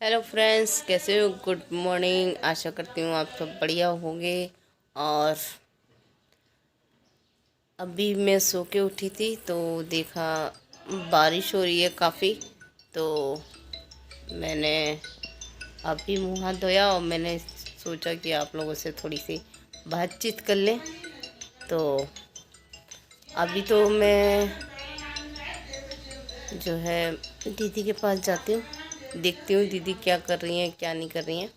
Hello friends, कैसे हो? Good morning. आशा करती हूँ आप सब बढ़िया होंगे। और अभी मैं सो के उठी थी तो देखा बारिश हो रही है काफ़ी। तो मैंने अभी मुँह हाथ धोया और मैंने सोचा कि आप लोगों से थोड़ी सी बातचीत कर लें। तो अभी तो मैं जो है दीदी के पास जाती हूँ, देखती हूँ दीदी क्या कर रही हैं क्या नहीं कर रही हैं।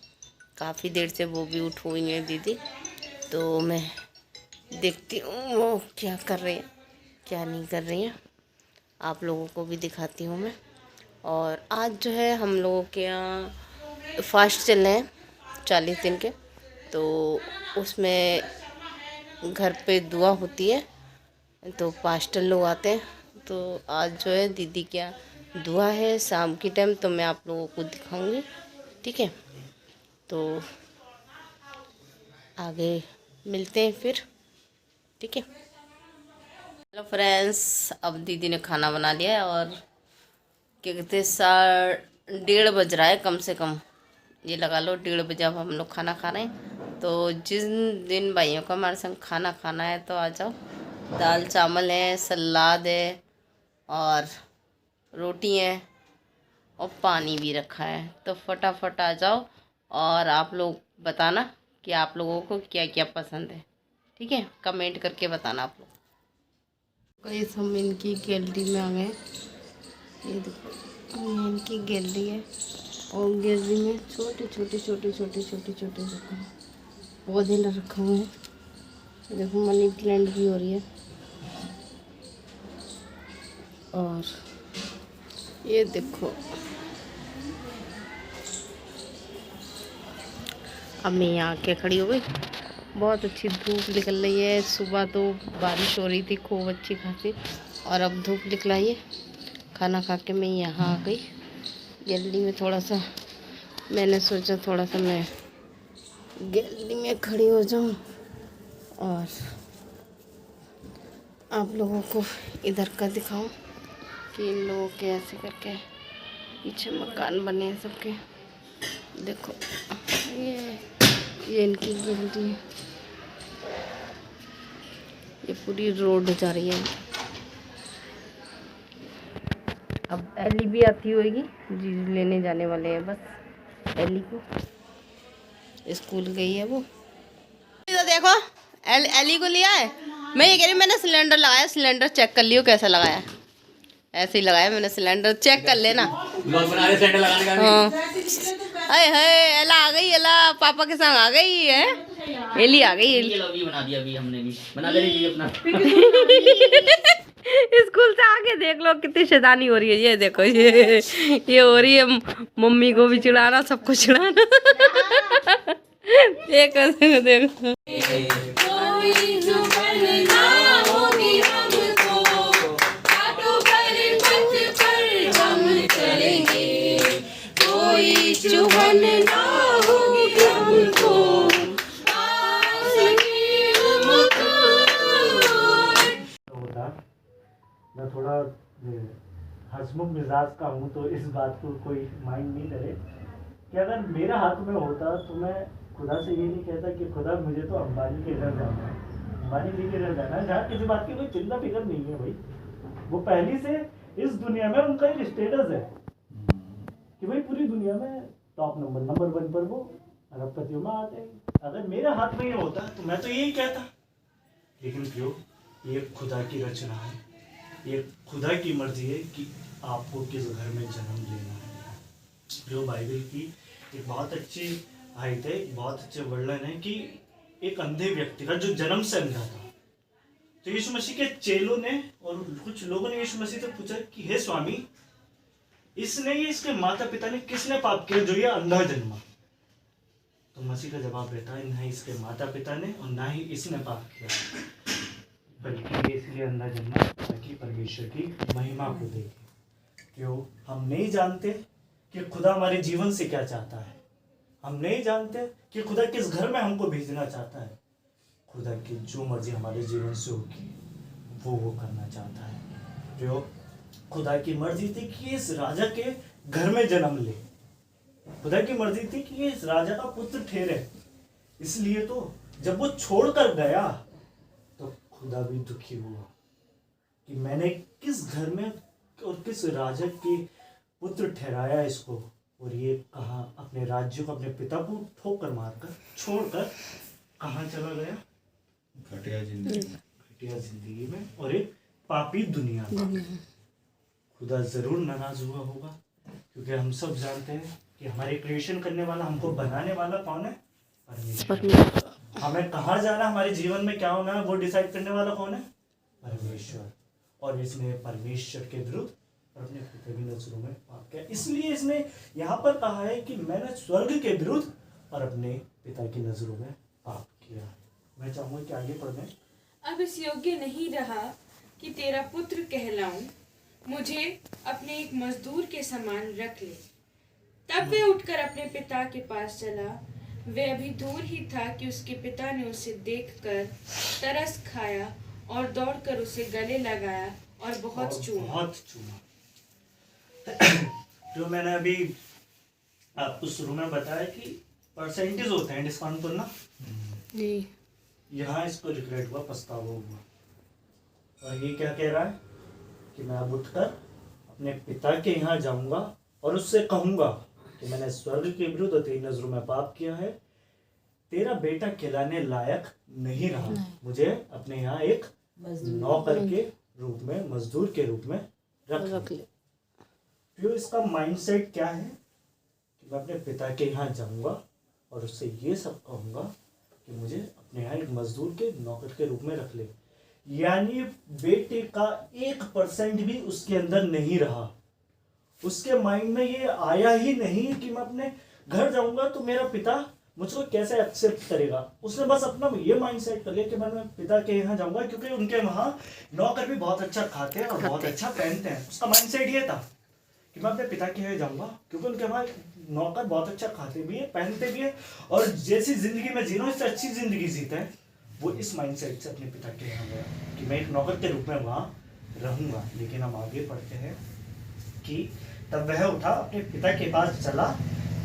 काफ़ी देर से वो भी उठ हुई हैं दीदी, तो मैं देखती हूँ वो क्या कर रही हैं क्या नहीं कर रही हैं। आप लोगों को भी दिखाती हूँ मैं। और आज जो है हम लोगों के यहाँ फास्ट चल रहे हैं 40 दिन के। तो उसमें घर पे दुआ होती है तो पास्टर लोग आते हैं। तो आज जो है दीदी क्या दुआ है शाम की टाइम, तो मैं आप लोगों को दिखाऊंगी। ठीक है, तो आगे मिलते हैं फिर। ठीक है। हेलो फ्रेंड्स, अब दीदी ने खाना बना लिया है और क्या कहते हैं 1:30 बज रहा है कम से कम। ये लगा लो 1:30 बजे अब हम लोग खाना खा रहे हैं। तो जिन दिन भाइयों का हमारे संग खाना खाना है तो आ जाओ। दाल चावल है, सलाद है और रोटी है और पानी भी रखा है। तो फटाफट आ जाओ और आप लोग बताना कि आप लोगों को क्या क्या पसंद है। ठीक है, कमेंट करके बताना आप लोग। गाइस, हम इनकी गैलरी में आ गए। ये देखो ये इनकी गैलरी है और गैलरी में छोटे छोटे छोटे छोटे छोटे छोटे रखे पौधे रखे हुए हैं। देखो मनी प्लांट भी हो रही है। और ये देखो अब मैं यहाँ आके खड़ी हो गई। बहुत अच्छी धूप निकल रही है। सुबह तो बारिश हो रही थी खूब अच्छी खासी और अब धूप निकला है। खाना खा के मैं यहाँ आ गई गैलरी में। थोड़ा सा मैंने सोचा थोड़ा सा मैं गैलरी में खड़ी हो जाऊँ और आप लोगों को इधर का दिखाऊं कि इन लोगों के ऐसे करके पीछे मकान बने हैं सबके। देखो ये इनकी गैलरी है। ये पूरी रोड जा रही है। अब एली भी आती होगी जी, लेने जाने वाले हैं बस एली को। स्कूल गई है वो। तो देखो एली को लिया है। मैं ये कह रही हूँ मैंने सिलेंडर लगाया, सिलेंडर चेक कर लियो कैसा लगाया। ऐसे ही लगाया मैंने सिलेंडर, चेक कर लेना। हाँ, अरे है एला आ गई, एला पापा के संग आ गई है। एली आ गई, एली बना दिया अभी हमने भी बना दे अपना। स्कूल से आके देख लो कितनी शैतानी हो रही है। ये देखो ये हो रही है मम्मी को भी चिढ़ाना, सबको चिढ़ाना। देखो देखो चुभन ना होगी हमको। मैं थोड़ा हंसमुख मिजाज का हूँ, तो इस बात को कोई माइंड नहीं करे कि अगर मेरा हाथ में होता तो मैं खुदा से ये नहीं कहता कि खुदा मुझे तो अंबानी के घर जाना है, अंबानी जी के घर जाना है, जहाँ किसी बात की कोई चिंता फिक्र नहीं है। भाई वो पहली से इस दुनिया में उनका एक स्टेटस है कि भाई पूरी दुनिया में टॉप नंबर 1 पर वो अरबपतियों में आते हैं। अगर मेरे हाथ में ये होता तो मैं तो यही कहता, लेकिन क्यों, ये खुदा की रचना है, ये खुदा की मर्जी है कि आपको किस घर में जन्म लेना है। जो बाइबल की एक बहुत अच्छी आयत है, बहुत अच्छे वर्णन है कि एक अंधे व्यक्ति का जो जन्म से अंधा था, तो यीशु मसीह के चेलों ने और कुछ लोगों ने यीशु मसीह से पूछा कि हे स्वामी, इसने ये इसके माता पिता ने किसने पाप किया जो ये अंधा जन्मा? तो मसीह का जवाब रहता है, ना इसके माता पिता ने और ना ही इसने पाप किया, बल्कि ये इसलिए अंधा जन्मा ताकि परमेश्वर की महिमा को देखे। क्यों? हम नहीं जानते कि खुदा हमारे जीवन से क्या चाहता है। हम नहीं जानते कि खुदा किस घर में हमको भेजना चाहता है। खुदा की जो मर्जी हमारे जीवन से होगी वो करना चाहता है। जो खुदा की मर्जी थी कि इस राजा के घर में जन्म ले, खुदा की मर्जी थी कि ये इस राजा का पुत्र ठहरे। इसलिए तो जब वो छोड़कर गया तो खुदा भी दुखी हुआ कि मैंने किस घर में और किस राजा के पुत्र ठहराया इसको, और ये कहाँ अपने राज्य को, अपने पिता को ठोकर मारकर छोड़कर कहाँ चला गया? घटिया जिंदगी में और एक पापी दुनिया में। खुदा जरूर नाराज हुआ होगा, क्योंकि हम सब जानते हैं कि हमारे क्रिएशन करने वाला, हमको बनाने वाला कौन है? परमेश्वर। हमें कहाँ जाना, हमारे जीवन में क्या होना है, वो डिसाइड करने वाला कौन है? परमेश्वर। और इसने परमेश्वर के विरुद्ध और अपने पिता की नजरों में पाप किया। इसलिए इसने यहाँ पर कहा है कि मैंने स्वर्ग के विरुद्ध और अपने पिता की नजरों में पाप किया है। मैं चाहूंगा कि आगे पढ़ें। अब इस योग्य नहीं रहा कि तेरा पुत्र कहलाऊं, मुझे अपने एक मजदूर के समान रख ले। तब वह उठकर अपने पिता के पास चला। वह अभी दूर ही था कि उसके पिता ने उसे देखकर तरस खाया और दौड़कर उसे गले लगाया और बहुत चूमा। जो मैंने अभी आपको शुरू में बताया कि परसेंटेज होते हैं डिस्काउंट पर ना जी। यहाँ इसको रिग्रेट हुआ, पछतावा हुआ, और ये क्या कह रहा है कि मैं अब उठकर अपने पिता के यहाँ जाऊंगा और उससे कहूंगा कि मैंने स्वर्ग के विरुद्ध और तेरी नजरों में पाप किया है, तेरा बेटा खिलाने लायक नहीं रहा, मुझे अपने यहाँ एक नौकर के रूप में, मजदूर के रूप में रख ले। तो इसका माइंडसेट क्या है कि मैं अपने पिता के यहाँ जाऊंगा और उससे ये सब कहूंगा कि मुझे अपने यहाँ एक मजदूर के, नौकर के रूप में रख ले। यानी बेटे का 1% भी उसके अंदर नहीं रहा, उसके माइंड में ये आया ही नहीं कि मैं अपने घर जाऊंगा तो मेरा पिता मुझको कैसे एक्सेप्ट करेगा। उसने बस अपना ये माइंड सेट कर लिया कि मैं पिता के यहाँ जाऊंगा, क्योंकि उनके वहाँ नौकर भी बहुत अच्छा खाते हैं और बहुत अच्छा पहनते हैं। उसका माइंड सेट ये था कि मैं अपने पिता के यहाँ जाऊंगा, क्योंकि उनके वहाँ नौकर बहुत अच्छा खाते भी है, पहनते भी है, और जैसी जिंदगी में जी रहा हूँ इससे अच्छी जिंदगी जीते हैं। वो इस माइंडसेट से अपने पिता के यहाँ गया कि मैं एक नौकर के रूप में वहाँ रहूंगा। लेकिन हम आगे पढ़ते हैं कि तब वह उठा, अपने पिता के पास चला।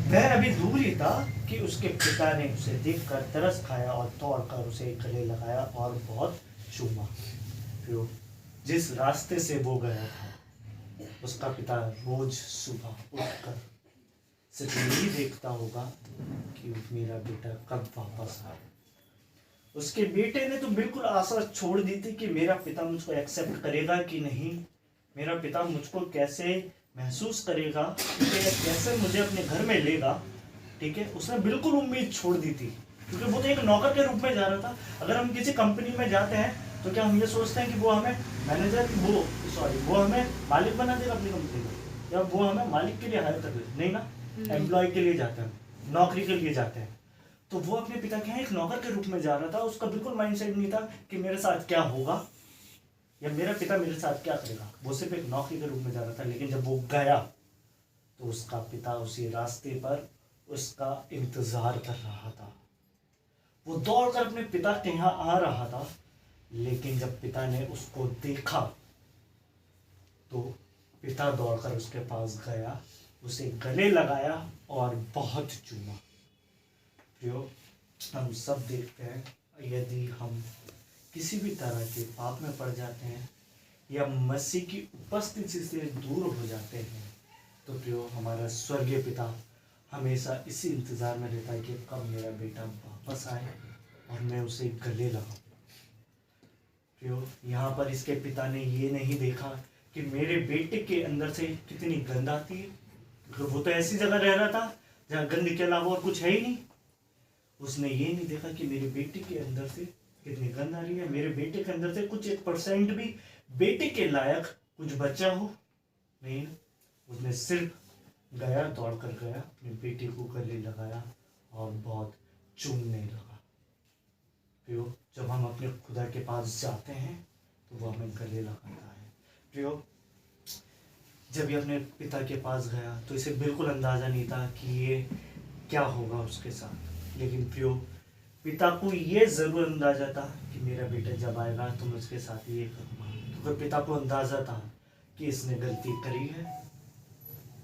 वह अभी दूर ही था कि उसके पिता ने उसे देखकर तरस खाया और दौड़कर उसे गले लगाया और बहुत चूमा। फिर जिस रास्ते से वो गया था उसका पिता रोज सुबह उठकर सिर्फ यही देखता होगा कि मेरा बेटा कब वापस आए। उसके बेटे ने तो बिल्कुल आशा छोड़ दी थी कि मेरा पिता मुझको एक्सेप्ट करेगा कि नहीं, मेरा पिता मुझको कैसे महसूस करेगा, कैसे मुझे अपने घर में लेगा। ठीक है, उसने बिल्कुल उम्मीद छोड़ दी थी, क्योंकि वो तो एक नौकर के रूप में जा रहा था। अगर हम किसी कंपनी में जाते हैं तो क्या हम ये सोचते हैं कि वो हमें मैनेजर, वो हमें मालिक बना देगा अपनी कंपनी का, या वो हमें मालिक के लिए हायर कर देगा? नहीं ना, एम्प्लॉय के लिए जाते हैं, नौकरी के लिए जाते हैं। तो वो अपने पिता के यहाँ एक नौकर के रूप में जा रहा था। उसका बिल्कुल माइंडसेट नहीं था कि मेरे साथ क्या होगा या मेरा पिता मेरे साथ क्या करेगा। वो सिर्फ एक नौकरी के रूप में जा रहा था। लेकिन जब वो गया तो उसका पिता उसी रास्ते पर उसका इंतजार कर रहा था। वो दौड़कर अपने पिता के यहाँ आ रहा था, लेकिन जब पिता ने उसको देखा तो पिता दौड़कर उसके पास गया, उसे गले लगाया और बहुत चूमा। जो हम सब देखते हैं, यदि हम किसी भी तरह के पाप में पड़ जाते हैं या मसीह की उपस्थिति से दूर हो जाते हैं, तो प्रियो हमारा स्वर्गीय पिता हमेशा इसी इंतज़ार में रहता है कि कब मेरा बेटा वापस आए और मैं उसे गले लगाऊं। प्रियो यहाँ पर इसके पिता ने ये नहीं देखा कि मेरे बेटे के अंदर से कितनी गंद आती है, क्योंकि वो तो ऐसी जगह रह रहा था जहाँ गंद के अलावा और कुछ है ही नहीं। उसने ये नहीं देखा कि मेरे बेटे के अंदर से कितनी गंद आ रही है, मेरे बेटे के अंदर से कुछ 1% भी बेटे के लायक कुछ बचा हो नहीं। उसने सिर्फ गया, दौड़ कर गया, अपने बेटे को गले लगाया और बहुत चूमने लगा। प्रियो जब हम अपने खुदा के पास जाते हैं तो वो हमें गले लगाता है। प्रियो जब ये अपने पिता के पास गया तो इसे बिल्कुल अंदाज़ा नहीं था कि ये क्या होगा उसके साथ। लेकिन प्रियो पिता को ये ज़रूर अंदाज़ा था कि मेरा बेटा जब आएगा तो मैं उसके साथ ये करूँगा। तो पिता को अंदाज़ा था कि इसने गलती करी है,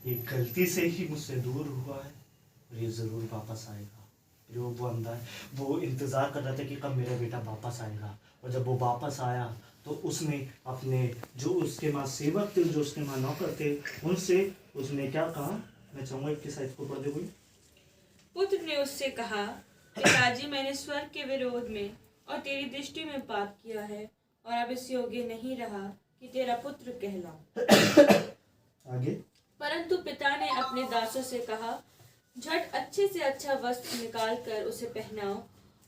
ये गलती से ही मुझसे दूर हुआ है, और ये ज़रूर वापस आएगा। फिर वो अंदर वो इंतज़ार कर रहा था कि कब मेरा बेटा वापस आएगा, और जब वो वापस आया तो उसने अपने जो उसके माँ सेवक थे, जो उसके माँ नौकर थे, उनसे उसने क्या कहा, मैं चाहूँगा 21 साइज को पढ़ दे कोई। पुत्र ने उससे कहा, पिताजी मैंने स्वर्ग के विरोध में और तेरी दृष्टि में पाप किया है और अब इस योग्य नहीं रहा कि तेरा पुत्र कहलाऊं। आगे। परंतु पिता ने अपने दासों से कहा, झट अच्छे से अच्छा वस्त्र निकाल कर उसे पहनाओ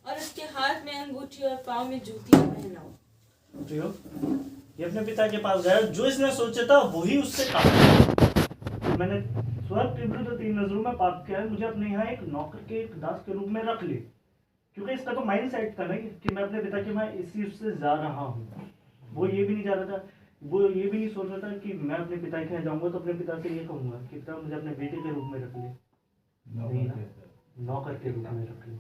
और उसके हाथ में अंगूठी और पाँव में जूतियां पहनाओ। तो ये अपने पिता के पास गया, जो इसने सोचा था वही उससे कहा, मैंने स्वर्ग के विरुद्ध तेरी नजरों में पाप किया है, मुझे अपने यहाँ एक नौकर के, एक दास के रूप में रख ले। क्योंकि इसका तो माइंड सेट था ना कि मैं अपने पिता के मैं इसी उससे जा रहा हूँ। वो ये भी नहीं जा रहा था, वो ये भी नहीं सोच रहा था कि मैं अपने पिता के यहाँ जाऊंगा तो अपने पिता से ये कहूंगा कि पिता मुझे अपने बेटे के रूप में रख ले, नहीं ना, नौकर के रूप में रख ले।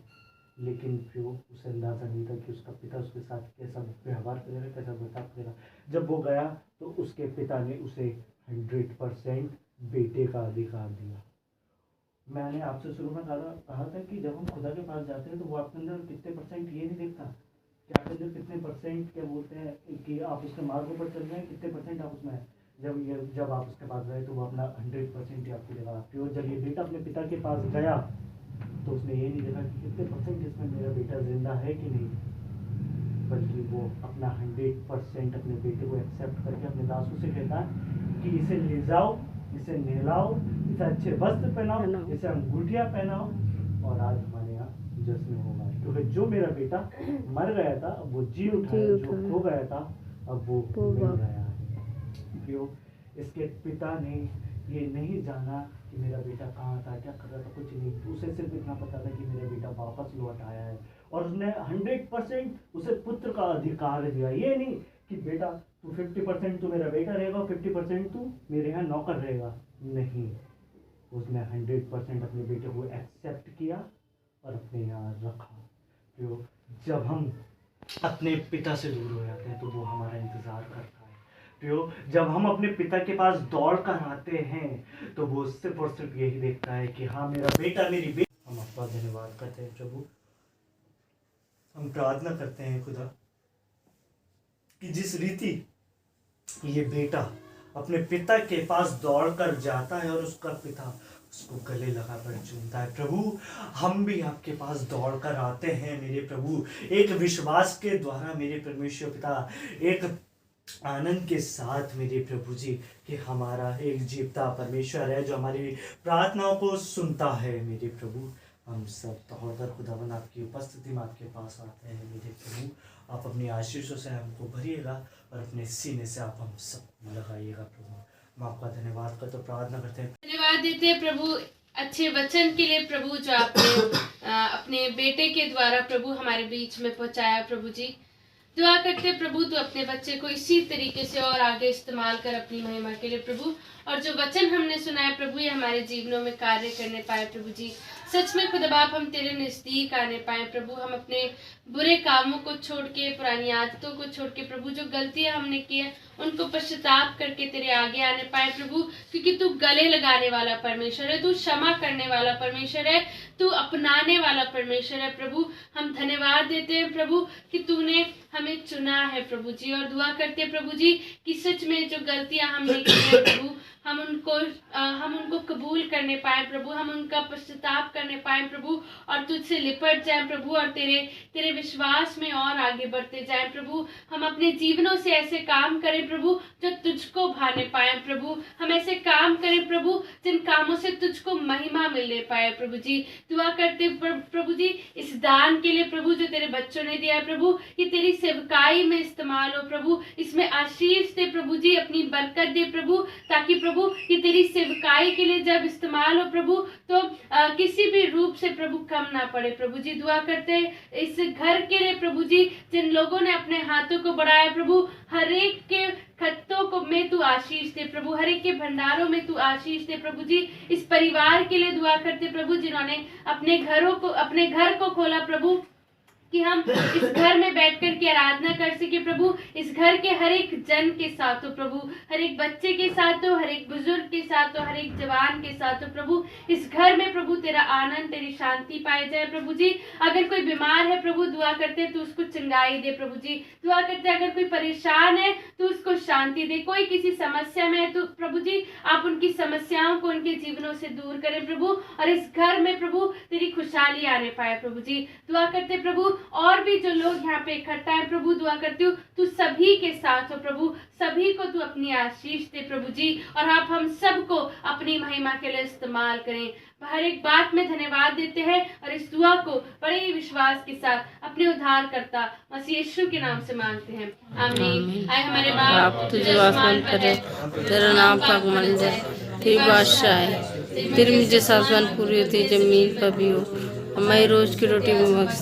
लेकिन जो उसे अंदाजा नहीं था कि उसका पिता उसके साथ कैसा व्यवहार करेगा, कैसा बर्ताव करेगा। जब वो गया तो उसके पिता ने उसे 100% बेटे का अधिकार दिया। मैंने आपसे शुरू में कहा था कि जब हम खुदा के पास जाते हैं तो वो आपके अंदर कितने परसेंट ये नहीं देखता कि आपके अंदर कितने परसेंट, क्या बोलते हैं, कि आप उसके मार्ग पर चल रहे हैं, कितने परसेंट आप उसमें है। जब आप उसके पास गए तो वो अपना 100% ही आपकी जगह आपकी। और जब ये बेटा अपने पिता के पास गया तो उसने ये नहीं देखा कि कितने परसेंट इसमें मेरा बेटा जिंदा है कि नहीं, बल्कि वो अपना 100% अपने बेटे को एक्सेप्ट करके अपने दासों से कहता है कि इसे ले जाओ, इसे नहलाओ, इसे अच्छे वस्त्र पहनाओ, इसे अंगूठियाँ पहनाओ, और आज हमारे यहाँ जश्न होगा। क्योंकि जो मेरा बेटा मर गया था अब वो जी उठा है, जो खो गया था अब वो मिल गया है। क्यों? इसके पिता ने ये नहीं जाना कि मेरा बेटा कहाँ था, क्या कर रहा था, कुछ नहीं। उसे सिर्फ इतना पता था कि मेरा बेटा वापस लौट आया है, और उसने 100% उसे पुत्र का अधिकार दिया। ये नहीं कि बेटा तू 50% तू मेरा बेटा रहेगा और 50% तू मेरे यहाँ नौकर रहेगा, नहीं। उसने 100% अपने बेटे को एक्सेप्ट किया और अपने यहाँ रखा। तो जब हम अपने पिता से दूर हो जाते हैं तो वो हमारा इंतज़ार करता है। तो जब हम अपने पिता के पास दौड़ कर आते हैं तो वो सिर्फ और सिर्फ यही देखता है कि हाँ मेरा बेटा, मेरी बेटी। हम आपका धन्यवाद करते हैं प्रभु, हम प्रार्थना करते हैं खुदा कि जिस रीति ये बेटा अपने पिता के पास दौड़कर जाता है और उसका पिता उसको गले लगाकर चूमता है, प्रभु हम भी आपके पास दौड़कर आते हैं मेरे प्रभु, एक विश्वास के द्वारा मेरे परमेश्वर पिता, एक आनंद के साथ मेरे प्रभु जी कि हमारा एक जीवता परमेश्वर है जो हमारी प्रार्थनाओं को सुनता है मेरे प्रभु। हम सब दौड़कर खुदावन आपकी उपस्थिति में आपके पास आते हैं मेरे प्रभु। आप अपनी आशीषों से हमको भरिएगा और अपने सीने से आप हम सब लगाइएगा प्रभु। हम आपका धन्यवाद करते प्रार्थना करते हैं, धन्यवाद देते हैं प्रभु अच्छे वचन के लिए प्रभु, जो आपने अपने बेटे के द्वारा प्रभु हमारे बीच में पहुंचाया प्रभु जी। दुआ करते प्रभु तो अपने बच्चे को इसी तरीके से और आगे इस्तेमाल कर अपनी महिमा के लिए प्रभु, और जो वचन हमने सुना है प्रभु ये हमारे जीवनों में कार्य करने पाए प्रभु जी। सच में खुदा बाप हम तेरे नज़दीक आने पाए प्रभु, हम अपने बुरे कामों को छोड़ के, पुरानी आदतों को छोड़ के प्रभु, जो गलतियां हमने की है उनको पश्चाताप करके तेरे आगे आने पाए प्रभु, क्योंकि तू गले लगाने वाला परमेश्वर है, तू क्षमा करने वाला परमेश्वर है, तू अपनाने वाला परमेश्वर है प्रभु। हम धन्यवाद देते हैं प्रभु कि तूने हमें चुना है प्रभु जी, और दुआ करते हैं प्रभु जी कि सच में जो गलतियां हमने की है प्रभु हम उनको कबूल करने पाए प्रभु, हम उनका पश्चाताप करने पाए प्रभु, और तुझसे लिपट जाए प्रभु, और तेरे विश्वास में और आगे बढ़ते जाए प्रभु। हम अपने जीवनों से ऐसे काम करें प्रभु जो तुझको भाने पाए प्रभु, हम ऐसे काम करें प्रभु जिन कामों से तुझको महिमा मिलने पाए प्रभु जी। दुआ करते प्रभु जी इस दान के लिए प्रभु जो तेरे बच्चों ने दिया है प्रभु, ये तेरी सेवकाई में इस्तेमाल हो प्रभु, इसमें आशीष दे प्रभु जी, अपनी बरकत दे प्रभु, ताकि प्रभु ये तेरी सेवकाई के लिए जब इस्तेमाल हो प्रभु तो किसी भी रूप से प्रभु कम ना पड़े प्रभु जी। दुआ करते इस घर के लिए प्रभु जी, जिन लोगों ने अपने हाथों को बढ़ाया प्रभु, हर एक के खत्तों को में तू आशीष दे प्रभु, हर एक के भंडारों में तू आशीष दे प्रभु जी। इस परिवार के लिए दुआ करते प्रभु जिन्होंने अपने घर को खोला प्रभु, कि हम इस घर में बैठ कर के आराधना कर सके प्रभु। इस घर के हर एक जन के साथ हो प्रभु, हर एक बच्चे के साथ हो, हर एक बुजुर्ग के साथ हो, हर एक जवान के साथ हो प्रभु। इस घर में प्रभु तेरा आनंद, तेरी शांति पाई जाए प्रभु जी। अगर कोई बीमार है प्रभु, दुआ करते हैं तो उसको चंगाई दे प्रभु जी। दुआ करते हैं अगर कोई परेशान है तो उसको शांति दे। कोई किसी समस्या में है तो प्रभु जी आप उनकी समस्याओं को उनके जीवनों से दूर करें प्रभु, और इस घर में प्रभु तेरी खुशहाली आने पाए प्रभु जी। दुआ करते प्रभु और भी जो लोग यहाँ पे इकट्ठा है प्रभु, दुआ करती हूँ तू सभी के साथ हो प्रभु, सभी को तू अपनी आशीष दे प्रभु जी, और आप हम सबको अपनी महिमा के लिए इस्तेमाल करें। हर एक बात में धन्यवाद देते हैं और इस दुआ को बड़े ही विश्वास के साथ अपने उद्धारकर्ता मसीह यीशु के नाम से मांगते हैं, आमीन। आए हमारे बाप तुझे आसमान पर है, तेरा नाम पाक मान जाए, तेरी बादशाह है, तेरी मुझे सासवान पूरी होती जमीन पर भी हो। हमारी रोज की रोटी में बख्श,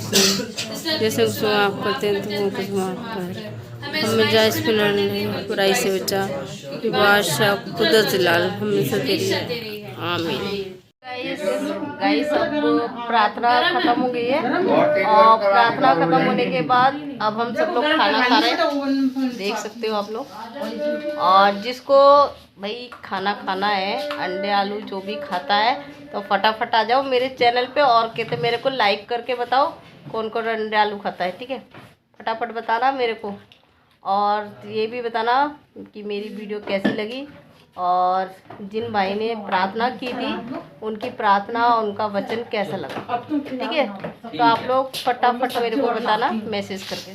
जैसे उसको माफ करते हैं तो वो कुछ माफ कर। हमें जायज पे नहीं, बुराई से बचा, बादशाह कुदरत लाल हमेशा तेरी है, आमीन। गाइस अब प्रार्थना खत्म हो गई है, और प्रार्थना खत्म होने के बाद अब हम सब लोग खाना खा रहे हैं, देख सकते हो आप लोग। और जिसको भाई खाना खाना है, अंडे आलू जो भी खाता है तो फटाफट आ जाओ मेरे चैनल पे, और कहते मेरे को लाइक करके बताओ कौन कौन अंडे आलू खाता है, ठीक है। फटाफट बताना मेरे को, और ये भी बताना कि मेरी वीडियो कैसी लगी, और जिन भाई ने प्रार्थना की थी उनकी प्रार्थना और उनका वचन कैसा लगा, ठीक है। तो आप लोग फटाफट मेरे को बताना मैसेज करके।